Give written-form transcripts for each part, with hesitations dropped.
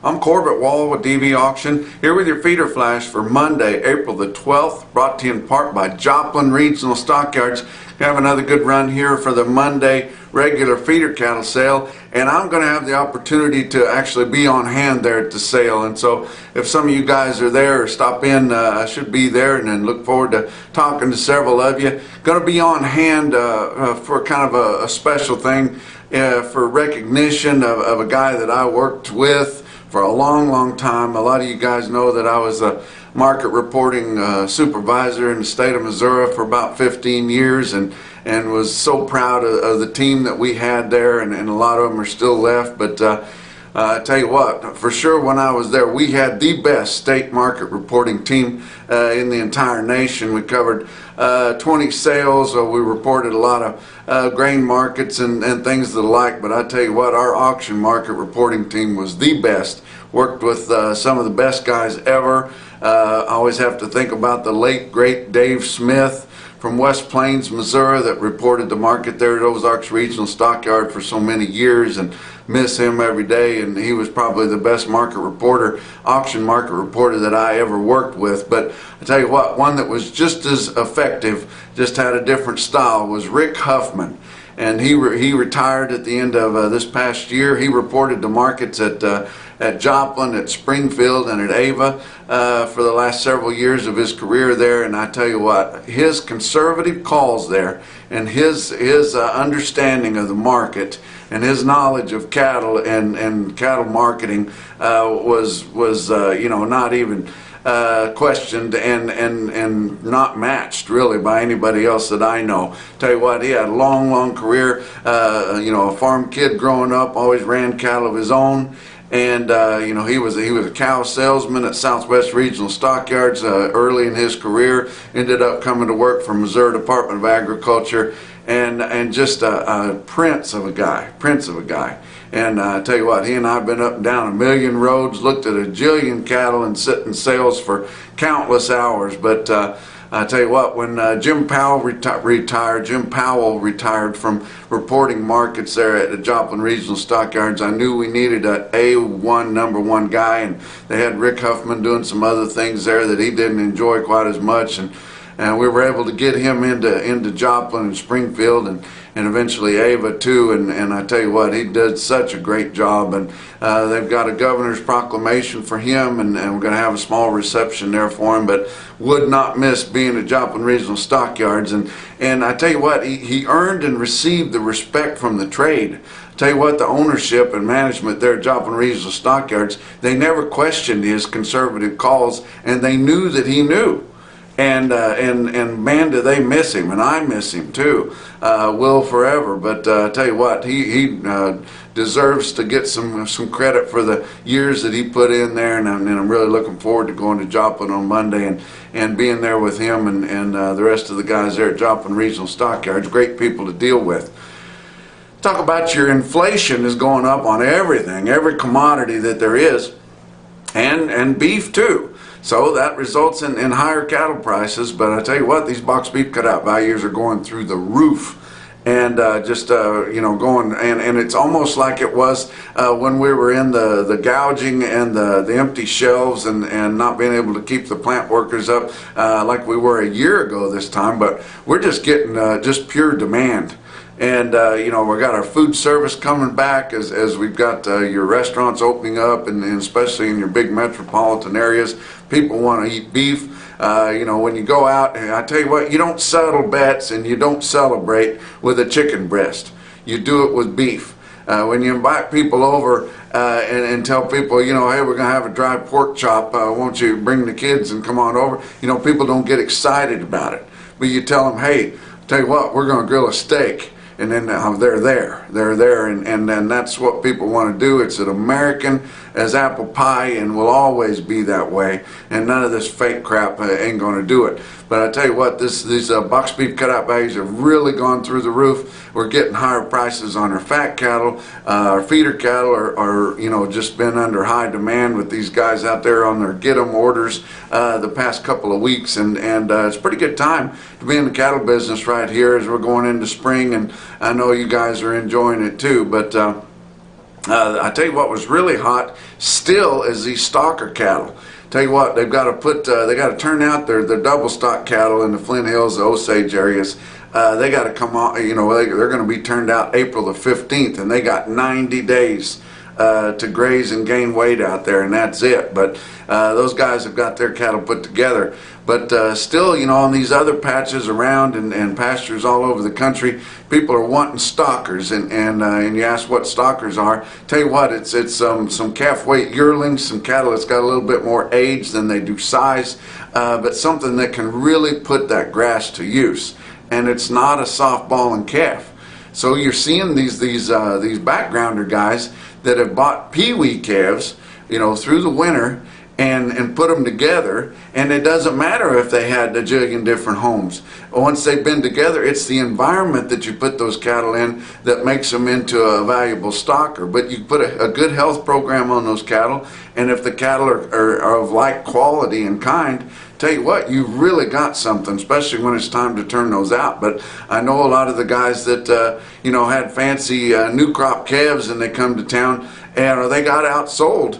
I'm Corbett Wall with DV Auction, here with your feeder flash for Monday, April the 12th, brought to you in part by Joplin Regional Stockyards. We have another good run here for the Monday regular feeder cattle sale, and I'm going to have the opportunity to actually be on hand there at the sale. And so if some of you guys are there or stop in, I should be there, and then look forward to talking to several of you. Going to be on hand for kind of a special thing for recognition of a guy that I worked with for a long time. A lot of you guys know that I was a market reporting supervisor in the state of Missouri for about 15 years, and was so proud of the team that we had there, and a lot of them are still left. But I tell you what, for sure when I was there, we had the best state market reporting team in the entire nation. We covered 20 sales. We reported a lot of grain markets and things of the like. But I tell you what, our auction market reporting team was the best. Worked with some of the best guys ever. I always have to think about the late great Dave Smith from West Plains, Missouri, that reported the market there at Ozarks Regional Stockyard for so many years, and miss him every day. And he was probably the best market reporter, auction market reporter that I ever worked with. But I tell you what, one that was just as effective, just had a different style, was Rick Huffman. And he retired at the end of this past year. He reported the markets at Joplin, at Springfield, and at Ava for the last several years of his career there. And I tell you what, his conservative calls there, and his understanding of the market, and his knowledge of cattle and cattle marketing was not even questioned and not matched really by anybody else that I know. Tell you what, he had a long career. A farm kid growing up, always ran cattle of his own. And he was a cow salesman at Southwest Regional Stockyards early in his career. Ended up coming to work for Missouri Department of Agriculture, and just a prince of a guy. And I tell you what, he and I have been up and down a million roads, looked at a jillion cattle, and sit in sales for countless hours. But I tell you what, when Jim Powell retired from reporting markets there at the Joplin Regional Stockyards, I knew we needed an A1 number one guy, and they had Rick Huffman doing some other things there that he didn't enjoy quite as much, and we were able to get him into Joplin and Springfield, and eventually Ava too. And I tell you what, he did such a great job. And they've got a governor's proclamation for him, and we're going to have a small reception there for him. But would not miss being at Joplin Regional Stockyards. And I tell you what, he earned and received the respect from the trade. Tell you what, the ownership and management there at Joplin Regional Stockyards, they never questioned his conservative calls, and they knew that he knew. And man, do they miss him, and I miss him too. Will forever. But I tell you what, he deserves to get some credit for the years that he put in there, and I'm really looking forward to going to Joplin on Monday and being there with him and the rest of the guys there at Joplin Regional Stockyards. Great people to deal with. Talk about your inflation is going up on everything, every commodity that there is, and beef too. So that results in higher cattle prices. But I tell you what, these box beef cutout values are going through the roof, and going, and it's almost like it was when we were in the gouging and the empty shelves and not being able to keep the plant workers up like we were a year ago this time. But we're just getting just pure demand. And we got our food service coming back as we've got your restaurants opening up, and especially in your big metropolitan areas, people want to eat beef. When you go out, and I tell you what, you don't settle bets and you don't celebrate with a chicken breast. You do it with beef. When you invite people over and tell people, hey, we're going to have a dry pork chop, won't you bring the kids and come on over? People don't get excited about it. But you tell them, hey, tell you what, we're going to grill a steak. And then they're there, and then that's what people want to do. It's an American as apple pie, and will always be that way, and none of this fake crap ain't going to do it. But I tell you what, these box beef cutout values have really gone through the roof. We're getting higher prices on our fat cattle. Our feeder cattle are just been under high demand with these guys out there on their get 'em orders the past couple of weeks, and it's a pretty good time to be in the cattle business right here as we're going into spring, and I know you guys are enjoying it too. But I tell you what was really hot still is these stalker cattle. Tell you what, they've got to put, they got to turn out their double stock cattle in the Flint Hills, the Osage areas. They got to come on, you know, they're going to be turned out April the 15th, and they got 90 days to graze and gain weight out there, and that's it. But those guys have got their cattle put together. But still, you know, on these other patches around and pastures all over the country, people are wanting stalkers, and you ask what stalkers are. Tell you what, it's some calf weight yearlings, some cattle that's got a little bit more age than they do size, but something that can really put that grass to use. And it's not a softballing calf. So you're seeing these backgrounder guys that have bought peewee calves, you know, through the winter and put them together, and it doesn't matter if they had a jillion different homes. Once they've been together, it's the environment that you put those cattle in that makes them into a valuable stalker. But you put a good health program on those cattle, and if the cattle are of like quality and kind, tell you what, you've really got something, especially when it's time to turn those out. But I know a lot of the guys that you know, had fancy new crop calves, and they come to town and they got outsold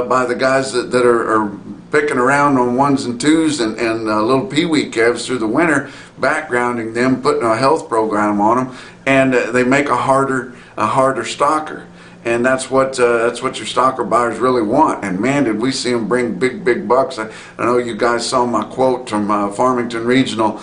by the guys that are picking around on ones and twos and little peewee calves through the winter, backgrounding them, putting a health program on them, and they make a harder stalker. And that's what your stalker buyers really want. And man, did we see them bring big bucks. I know you guys saw my quote from Farmington Regional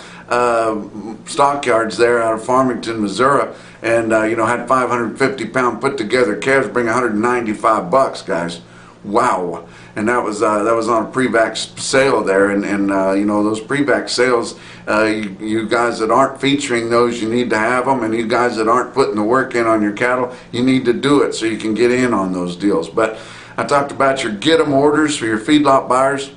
Stockyards there out of Farmington, Missouri, and you know, had 550-pound put together calves bring 195 bucks, guys. Wow. And that was on a pre-vax sale there, and you know, those pre-vax sales, you guys that aren't featuring those, you need to have them, and you guys that aren't putting the work in on your cattle, you need to do it so you can get in on those deals. But I talked about your get 'em orders for your feedlot buyers.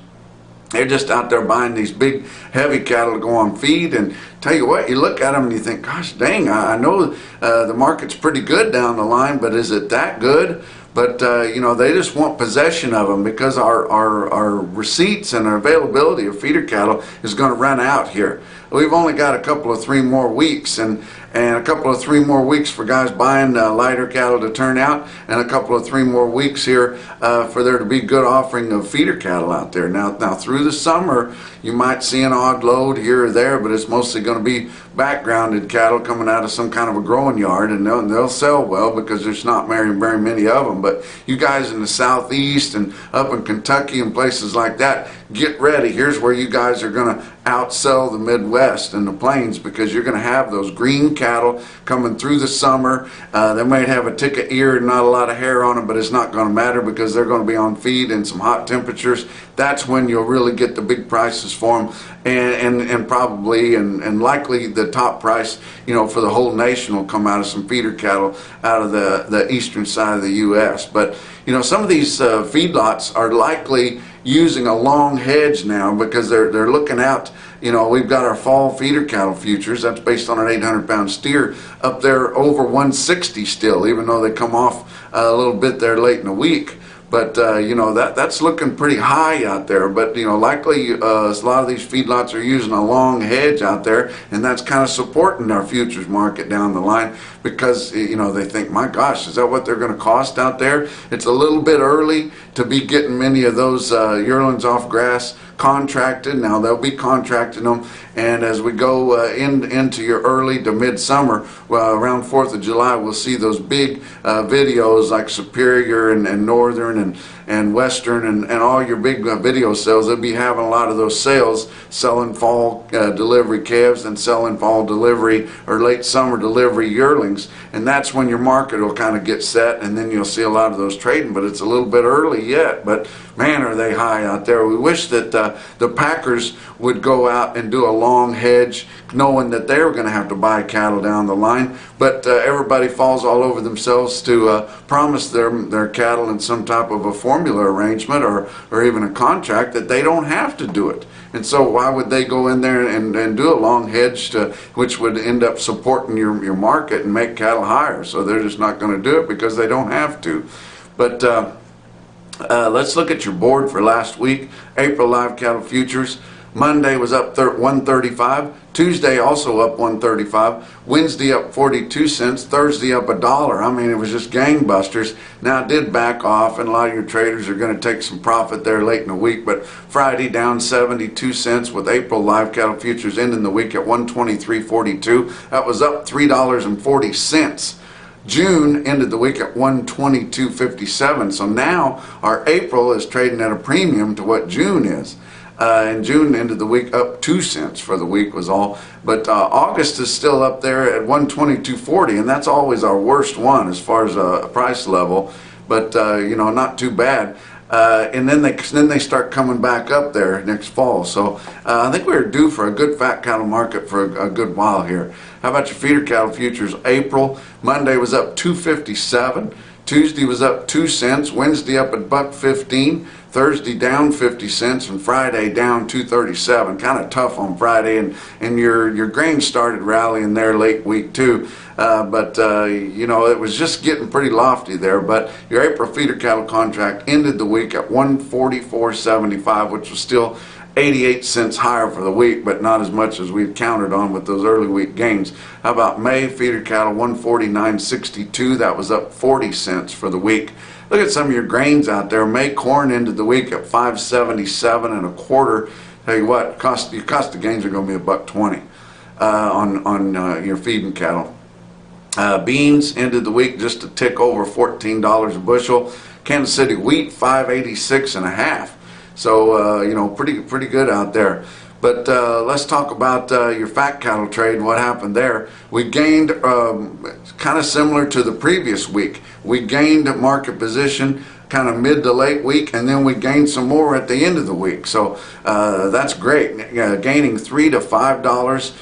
They're just out there buying these big heavy cattle to go on feed, and tell you what, you look at them and you think, gosh dang, I know the market's pretty good down the line, but is it that good? But you know, they just want possession of them, because our receipts and our availability of feeder cattle is going to run out here. We've only got a couple of 3 more weeks, and a couple of 3 more weeks for guys buying lighter cattle to turn out, and a couple of 3 more weeks here for there to be good offering of feeder cattle out there. Now through the summer, you might see an odd load here or there, but it's mostly going to be backgrounded cattle coming out of some kind of a growing yard, and they'll sell well because there's not very many of them. But you guys in the southeast and up in Kentucky and places like that, get ready. Here's where you guys are going to outsell the Midwest and the plains, because you're going to have those green cattle coming through the summer. They might have a ticket ear and not a lot of hair on them, but it's not going to matter because they're going to be on feed in some hot temperatures. That's when you'll really get the big prices for them, and probably and likely the top price, you know, for the whole nation will come out of some feeder cattle out of the eastern side of the U.S. But you know, some of these feedlots are likely using a long hedge now, because they're looking out. You know, we've got our fall feeder cattle futures, that's based on an 800-pound steer, up there over 160 still, even though they come off a little bit there late in the week. But you know, that's looking pretty high out there. But you know, likely a lot of these feedlots are using a long hedge out there, and that's kind of supporting our futures market down the line, because you know, they think, my gosh, is that what they're going to cost out there? It's a little bit early to be getting many of those yearlings off grass contracted. Now they'll be contracting them, and as we go into your early to midsummer, around 4th of July, we'll see those big videos like Superior and Northern and Western and all your big video sales. They'll be having a lot of those sales, selling fall delivery calves and selling fall delivery or late summer delivery yearlings, and that's when your market will kind of get set, and then you'll see a lot of those trading. But it's a little bit early yet, but man, are they high out there. We wish that the packers would go out and do a long hedge, knowing that they were going to have to buy cattle down the line, but everybody falls all over themselves to promise their cattle in some type of a formula arrangement or even a contract that they don't have to do it. And so why would they go in there and do a long hedge which would end up supporting your market and make cattle higher? So they're just not going to do it because they don't have to. But let's look at your board for last week. April live cattle futures. Monday was up 135. Tuesday also up 135. Wednesday up 42 cents. Thursday up $1. I mean, it was just gangbusters. Now it did back off, and a lot of your traders are going to take some profit there late in the week. But Friday down 72 cents, with April live cattle futures ending the week at 123.42. That was up $3.40. June ended the week at 122.57. So now our April is trading at a premium to what June is. And June ended the week up 2 cents for the week was all. But August is still up there at 122.40, and that's always our worst one as far as a price level. But you know, not too bad. And then they start coming back up there next fall. So I think we're due for a good fat cattle market for a good while here. How about your feeder cattle futures? April, Monday was up 257. Tuesday was up 2 cents. Wednesday up at $1.15. Thursday down 50 cents, and Friday down 237. Kind of tough on Friday, and your grain started rallying there late week too. But you know, it was just getting pretty lofty there. But your April feeder cattle contract ended the week at 144.75, which was still 88 cents higher for the week, but not as much as we've counted on with those early week gains. How about May feeder cattle? 149.62. That was up 40 cents for the week. Look at some of your grains out there. May corn ended the week at 5.77 1/4. Tell you what, your cost of gains are going to be $1.20 on your feeding cattle. Beans ended the week just a tick over $14 a bushel. Kansas City wheat 5.86 1/2. So you know, pretty good out there. But let's talk about your fat cattle trade. What happened there? We gained kind of similar to the previous week. We gained market position kind of mid to late week, and then we gained some more at the end of the week. So that's great. Gaining $3 to $5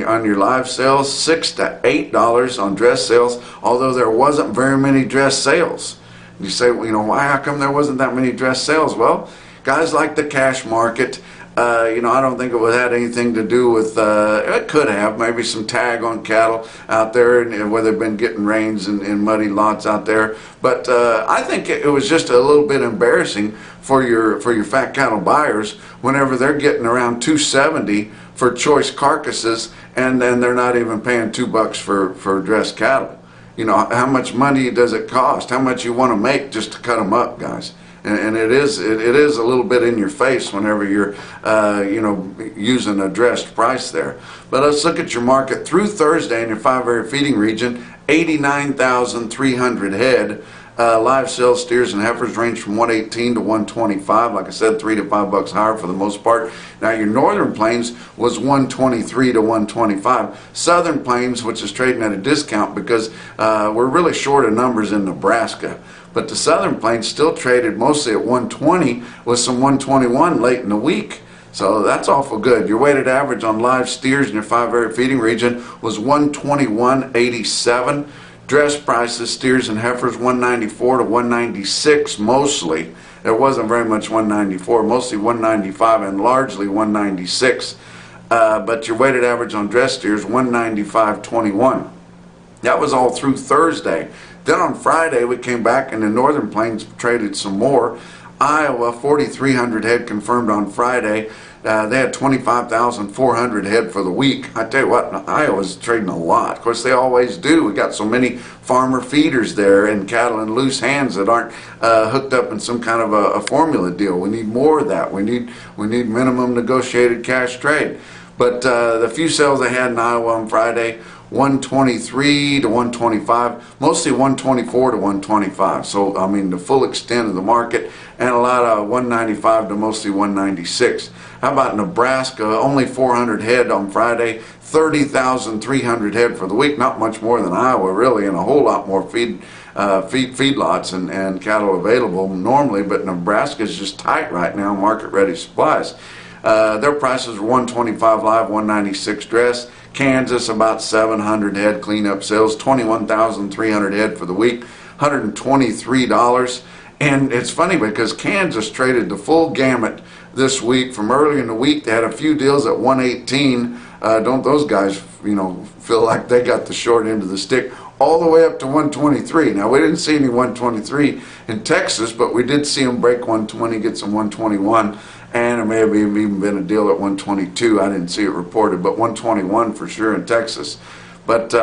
on your live sales, $6 to $8 on dress sales, although there wasn't very many dress sales. You say, well, you know, why? How come there wasn't that many dress sales? Well, guys like the cash market. You know, I don't think it would have anything to do with, it could have, maybe some tag on cattle out there, and where they've been getting rains and muddy lots out there. But I think it was just a little bit embarrassing for your fat cattle buyers whenever they're getting around 270 for choice carcasses, and then they're not even paying $2 for dressed cattle. You know, how much money does it cost? How much you want to make just to cut them up, guys? And it is a little bit in your face whenever you're you know, using a dressed price there. But let's look at your market through Thursday in your 5-area feeding region. 89,300 head. Live sales steers and heifers range from 118 to 125. Like I said, $3 to $5 higher for the most part. Now your northern plains was 123 to 125. Southern plains, which is trading at a discount because we're really short of numbers in Nebraska. But the southern plains still traded mostly at 120 with some 121 late in the week. So that's awful good. Your weighted average on live steers in your 5-area feeding region was 121.87. Dress prices, steers and heifers, 194 to 196 mostly. There wasn't very much 194, mostly 195 and largely 196. But your weighted average on dress steers, 195.21. That was all through Thursday. Then on Friday we came back and the northern plains traded some more. Iowa, 4,300 head confirmed on Friday. They had 25,400 head for the week. I tell you what, Iowa's trading a lot. Of course, they always do. We got so many farmer feeders there and cattle in loose hands that aren't hooked up in some kind of a formula deal. We need more of that. We need minimum negotiated cash trade. But the few sales they had in Iowa on Friday, 123 to 125, mostly 124 to 125. So, I mean, the full extent of the market, and a lot of 195 to mostly 196. How about Nebraska? Only 400 head on Friday, 30,300 head for the week. Not much more than Iowa, really, and a whole lot more feedlots and cattle available normally. But Nebraska is just tight right now, market-ready supplies. Their prices were 125 live, 196 dress. Kansas, about 700 head cleanup sales, 21,300 head for the week, $123. And it's funny because Kansas traded the full gamut this week. From early in the week, they had a few deals at 118. Don't those guys, you know, feel like they got the short end of the stick? All the way up to 123. Now, we didn't see any 123 in Texas, but we did see them break 120, get some 121. and it may have even been a deal at 122. I didn't see it reported, but 121 for sure in Texas. But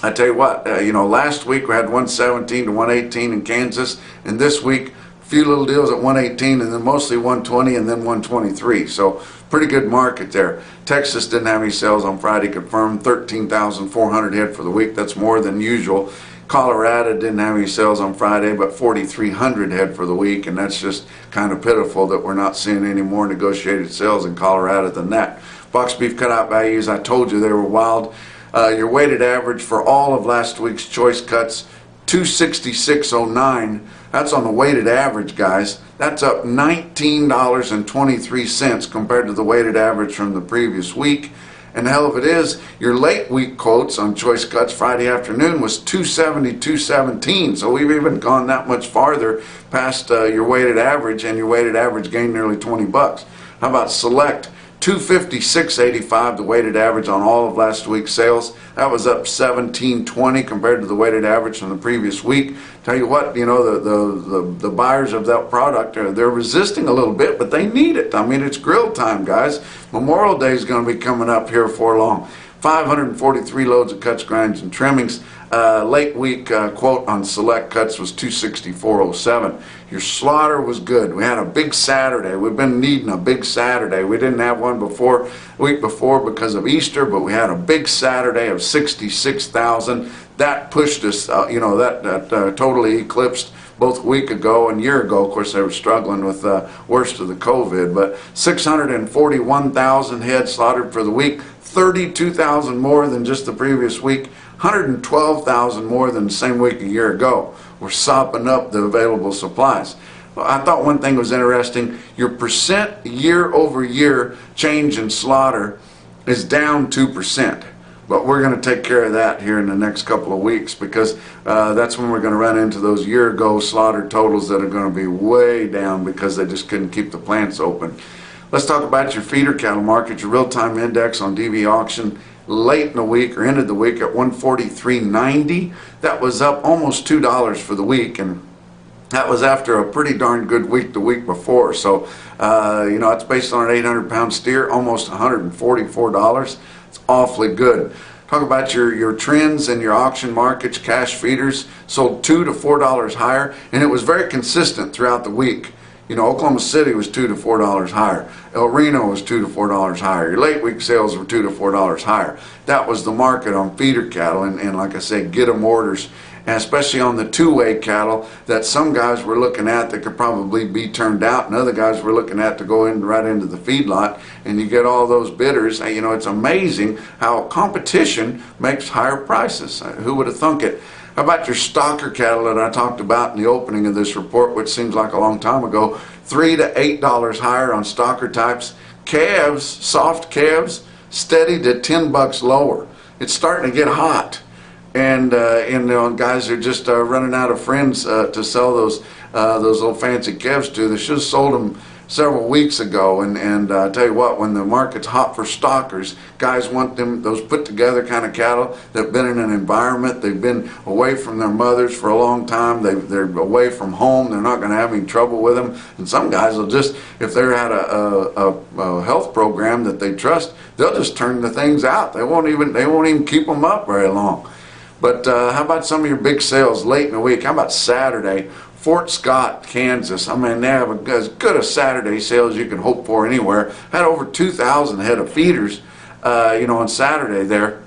I tell you what, last week we had 117 to 118 in Kansas, and this week a few little deals at 118, and then mostly 120, and then 123. So pretty good market there. Texas didn't have any sales on Friday confirmed. 13,400 head for the week. That's more than usual. Colorado didn't have any sales on Friday, but 4,300 head for the week, and that's just kind of pitiful that we're not seeing any more negotiated sales in Colorado than that. Box beef cutout values, I told you they were wild. Your weighted average for all of last week's choice cuts, 266.09. That's on the weighted average, guys. That's up $19.23 compared to the weighted average from the previous week. And the hell of it is, your late week quotes on choice cuts Friday afternoon was 270.217. So we've even gone that much farther past your weighted average, and your weighted average gained nearly 20 bucks. How about select? 256.85, the weighted average on all of last week's sales. That was up 17.20 compared to the weighted average from the previous week. Tell you what, the buyers of that product, they're resisting a little bit, but they need it. I mean, it's grill time, guys. Memorial Day is going to be coming up here before long. 543 loads of cuts, grinds, and trimmings. Late week quote on select cuts was 264.07. Your slaughter was good. We had a big Saturday. We've been needing a big Saturday. We didn't have one week before because of Easter, but we had a big Saturday of 66,000. That pushed us, that totally eclipsed both a week ago and a year ago. Of course, they were struggling with worst of the COVID, but 641,000 head slaughtered for the week, 32,000 more than just the previous week, 112,000 more than the same week a year ago. We're sopping up the available supplies. Well, I thought one thing was interesting. Your percent year over year change in slaughter is down 2%. But we're going to take care of that here in the next couple of weeks, because that's when we're going to run into those year ago slaughter totals that are going to be way down because they just couldn't keep the plants open. Let's talk about your feeder cattle market. Your real-time index on DV auction late in the week, or ended the week, at 143.90. That was up almost $2 for the week, and that was after a pretty darn good week the week before. So it's based on an 800-pound steer, almost $144. It's awfully good. Talk about your trends in your auction markets. Cash feeders sold $2 to $4 higher, and it was very consistent throughout the week. Oklahoma City was $2 to $4 higher. El Reno was $2 to $4 higher. Your late week sales were $2 to $4 higher. That was the market on feeder cattle, and like I said, get them orders, and especially on the two-way cattle that some guys were looking at that could probably be turned out, and other guys were looking at to go in right into the feedlot, and you get all those bidders. It's amazing how competition makes higher prices. Who would have thunk it? How about your stocker cattle that I talked about in the opening of this report, which seems like a long time ago? $3 to $8 higher on stocker types. Calves, soft calves, steady to 10 bucks lower. It's starting to get hot, and guys are just running out of friends to sell those little fancy calves to. They should have sold them several weeks ago, and I tell you what, when the market's hot for stockers, guys want those put together kind of cattle that have been in an environment, they've been away from their mothers for a long time, they're away from home, they're not going to have any trouble with them, and some guys will just, if they're at a health program that they trust, they'll just turn the things out. They won't even keep them up very long. But how about some of your big sales late in the week? How about Saturday? Fort Scott, Kansas. I mean, they have as good a Saturday sale as you can hope for anywhere. Had over 2,000 head of feeders, on Saturday there.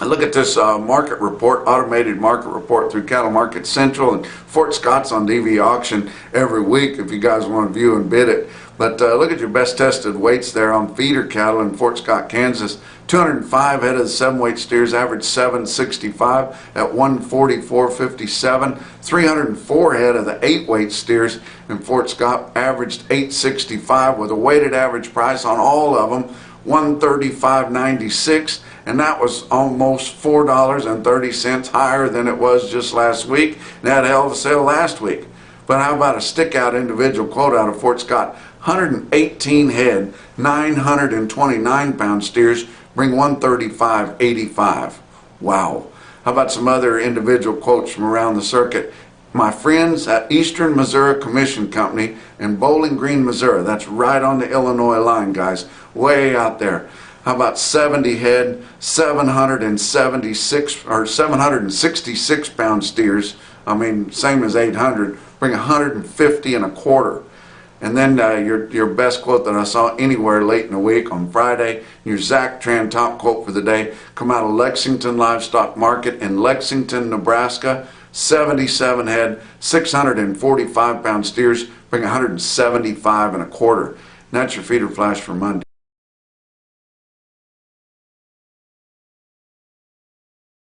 Look at this market report, automated market report through Cattle Market Central, and Fort Scott's on DV auction every week if you guys want to view and bid it. But look at your best tested weights there on feeder cattle in Fort Scott, Kansas. 205 head of the 7-weight steers averaged 765 at 144.57. 304 head of the 8-weight steers in Fort Scott averaged 865 with a weighted average price on all of them 135.96, and that was almost $4.30 higher than it was just last week. And they had a hell of a sale last week. But how about a stick out individual quote out of Fort Scott? 118 head, 929 pound steers bring 135.85. Wow. How about some other individual quotes from around the circuit? my friends at Eastern Missouri Commission Company in Bowling Green, Missouri. That's right on the Illinois line, guys, way out there. How about 70 head, 776 or 766 pound steers? I mean, same as 800. Bring 150 and a quarter. And then your best quote that I saw anywhere late in the week on Friday, your Zach Tran top quote for the day, come out of Lexington Livestock Market in Lexington, Nebraska. 77 head, 645 pound steers, bring 175 and a quarter. And that's your feeder flash for Monday.